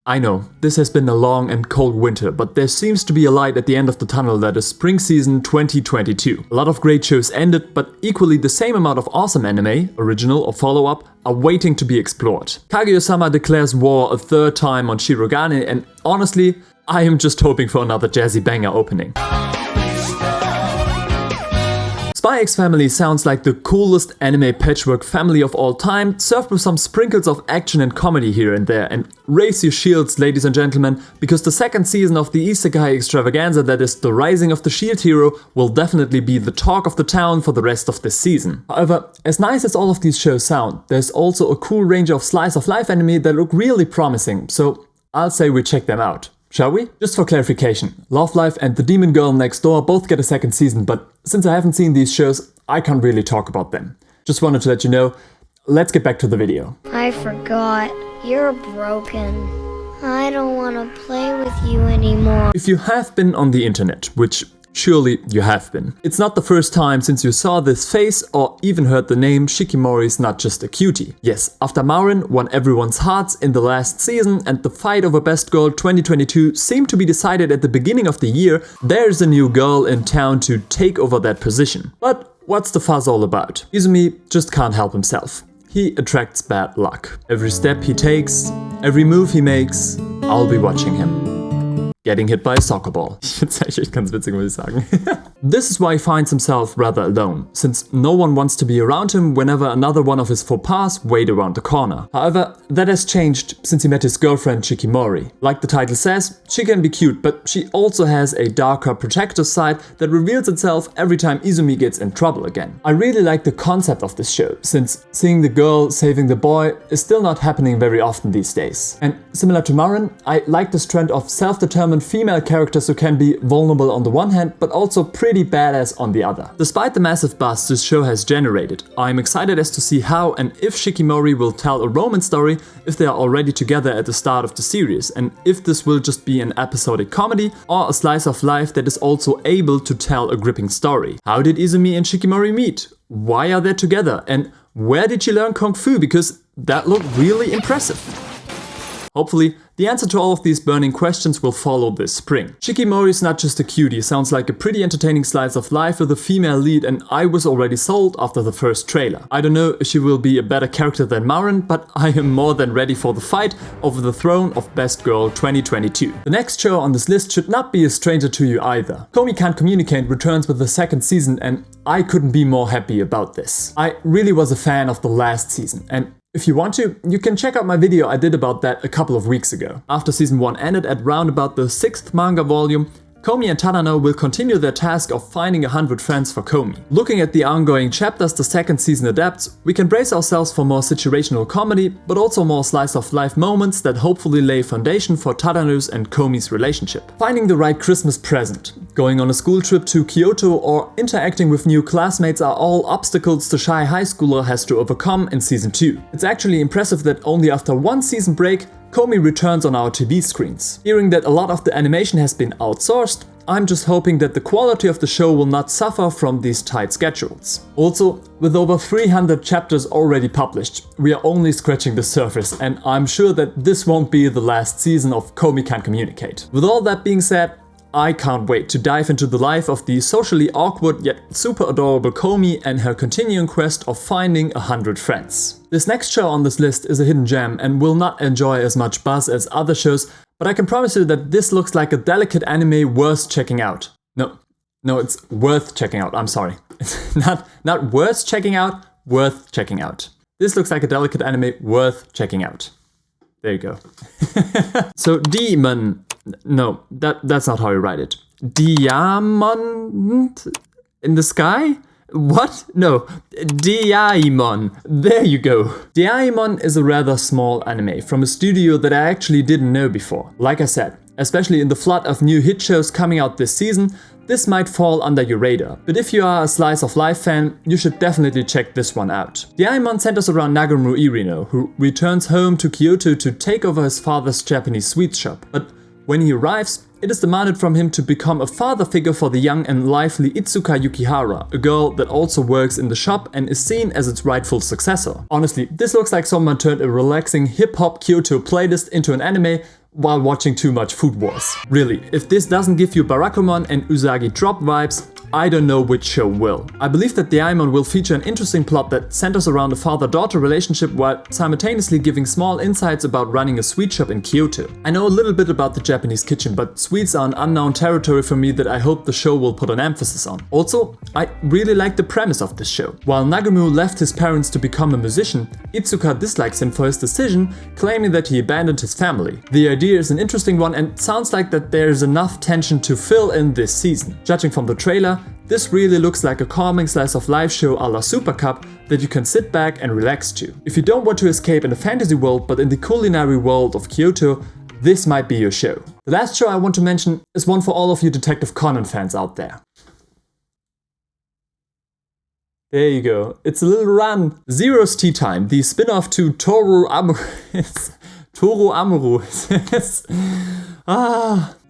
I know, this has been a long and cold winter, but there seems to be a light at the end of the tunnel that is spring season 2022. A lot of great shows ended, but equally the same amount of awesome anime, original or follow-up, are waiting to be explored. Kaguya-sama declares war a third time on Shirogane, and honestly, I am just hoping for another jazzy banger opening. Spy X Family sounds like the coolest anime patchwork family of all time, served with some sprinkles of action and comedy here and there. And raise your shields, ladies and gentlemen, because the second season of the isekai extravaganza that is The Rising of the Shield Hero will definitely be the talk of the town for the rest of this season. However, as nice as all of these shows sound, there's also a cool range of slice of life anime that look really promising, so I'll say we check them out. Shall we? Just for clarification, Love Live and The Demon Girl Next Door both get a second season, but since I haven't seen these shows, I can't really talk about them. Just wanted to let you know. Let's get back to the video. I forgot. You're broken. I don't want to play with you anymore. If you have been on the internet, which surely you have been, it's not the first time since you saw this face or even heard the name Shikimori's Not Just a Cutie. Yes, after Marin won everyone's hearts in the last season and the fight over Best Girl 2022 seemed to be decided at the beginning of the year, there's a new girl in town to take over that position. But what's the fuss all about? Izumi just can't help himself. He attracts bad luck. Every step he takes, every move he makes, I'll be watching him. Getting hit by a soccer ball. Ich find's eigentlich echt ganz witzig, muss ich sagen. This is why he finds himself rather alone, since no one wants to be around him whenever another one of his faux pas wait around the corner. However, that has changed since he met his girlfriend Shikimori. Like the title says, she can be cute, but she also has a darker protective side that reveals itself every time Izumi gets in trouble again. I really like the concept of this show, since seeing the girl saving the boy is still not happening very often these days. And similar to Marin, I like this trend of self-determined female characters who can be vulnerable on the one hand, but also pretty badass on the other. Despite the massive buzz this show has generated, I'm excited as to see how and if Shikimori will tell a romance story if they are already together at the start of the series, and if this will just be an episodic comedy or a slice of life that is also able to tell a gripping story. How did Izumi and Shikimori meet? Why are they together? And where did she learn Kung Fu? Because that looked really impressive. Hopefully, the answer to all of these burning questions will follow this spring. Shikimori's Not Just a Cutie sounds like a pretty entertaining slice of life with a female lead, and I was already sold after the first trailer. I don't know if she will be a better character than Marin, but I am more than ready for the fight over the throne of Best Girl 2022. The next show on this list should not be a stranger to you either. Komi Can't Communicate returns with the second season, and I couldn't be more happy about this. I really was a fan of the last season, and if you want to, you can check out my video I did about that a couple of weeks ago. After season 1 ended at round about the 6th manga volume, Komi and Tadano will continue their task of finding 100 friends for Komi. Looking at the ongoing chapters the second season adapts, we can brace ourselves for more situational comedy, but also more slice-of-life moments that hopefully lay foundation for Tadano's and Komi's relationship. Finding the right Christmas present, going on a school trip to Kyoto, or interacting with new classmates are all obstacles the shy high schooler has to overcome in season 2. It's actually impressive that only after one season break, Komi returns on our TV screens. Hearing that a lot of the animation has been outsourced, I'm just hoping that the quality of the show will not suffer from these tight schedules. Also, with over 300 chapters already published, we are only scratching the surface, and I'm sure that this won't be the last season of Komi Can't Communicate. With all that being said, I can't wait to dive into the life of the socially awkward yet super adorable Komi and her continuing quest of finding 100 friends. This next show on this list is a hidden gem and will not enjoy as much buzz as other shows, but I can promise you that this looks like a delicate anime worth checking out. No, it's worth checking out, I'm sorry. It's not worth checking out, worth checking out. This looks like a delicate anime worth checking out. There you go. So Demon. No, that's not how you write it. Diamond in the sky? What? No, Diamond. There you go. Diamond is a rather small anime from a studio that I actually didn't know before. Like I said, especially in the flood of new hit shows coming out this season, this might fall under your radar. But if you are a slice of life fan, you should definitely check this one out. Diamond centers around Nagumo Irino, who returns home to Kyoto to take over his father's Japanese sweets shop. But when he arrives, it is demanded from him to become a father figure for the young and lively Itsuka Yukihara, a girl that also works in the shop and is seen as its rightful successor. Honestly, this looks like someone turned a relaxing hip-hop Kyoto playlist into an anime while watching too much Food Wars. Really, if this doesn't give you Barakamon and Usagi Drop vibes, I don't know which show will. I believe that the Daimon will feature an interesting plot that centers around a father-daughter relationship while simultaneously giving small insights about running a sweet shop in Kyoto. I know a little bit about the Japanese kitchen, but sweets are an unknown territory for me that I hope the show will put an emphasis on. Also, I really like the premise of this show. While Nagumo left his parents to become a musician, Itsuka dislikes him for his decision, claiming that he abandoned his family. The idea is an interesting one and sounds like that there's enough tension to fill in this season. Judging from the trailer, this really looks like a calming slice of life show a la Super Cup that you can sit back and relax to. If you don't want to escape in a fantasy world but in the culinary world of Kyoto, this might be your show. The last show I want to mention is one for all of you Detective Conan fans out there. There you go. It's a little run. Zero's Tea Time, the spin-off to Toru Amuro.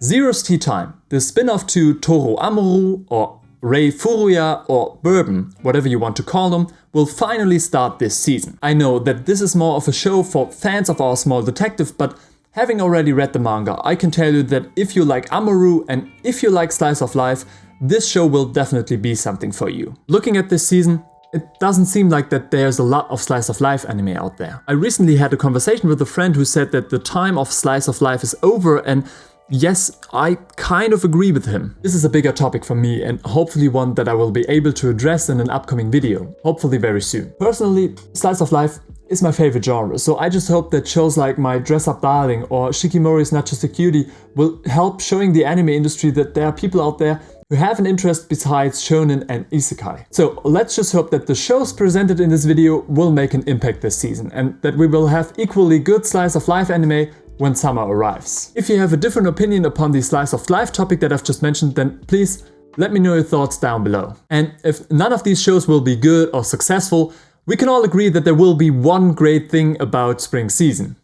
Zero's Tea Time, the spin-off to Toru Amuro or Rei Furuya or Bourbon, whatever you want to call them, will finally start this season. I know that this is more of a show for fans of our small detective, but having already read the manga, I can tell you that if you like Amuro and if you like slice of life, this show will definitely be something for you. Looking at this season, it doesn't seem like that there's a lot of slice of life anime out there. I recently had a conversation with a friend who said that the time of slice of life is over, and yes, I kind of agree with him. This is a bigger topic for me and hopefully one that I will be able to address in an upcoming video, hopefully very soon. Personally, slice of life is my favorite genre, so I just hope that shows like My Dress Up Darling or Shikimori's Not Just a Cutie will help showing the anime industry that there are people out there who have an interest besides shonen and isekai. So let's just hope that the shows presented in this video will make an impact this season and that we will have equally good slice of life anime when summer arrives. If you have a different opinion upon the slice of life topic that I've just mentioned, then please let me know your thoughts down below. And if none of these shows will be good or successful, we can all agree that there will be one great thing about spring season: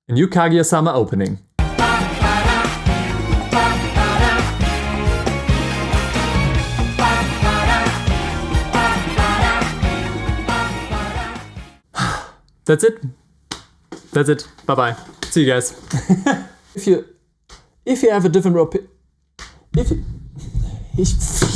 a new Kaguya-sama opening. That's it. That's it. Bye-bye. See you guys. If you have a different opinion,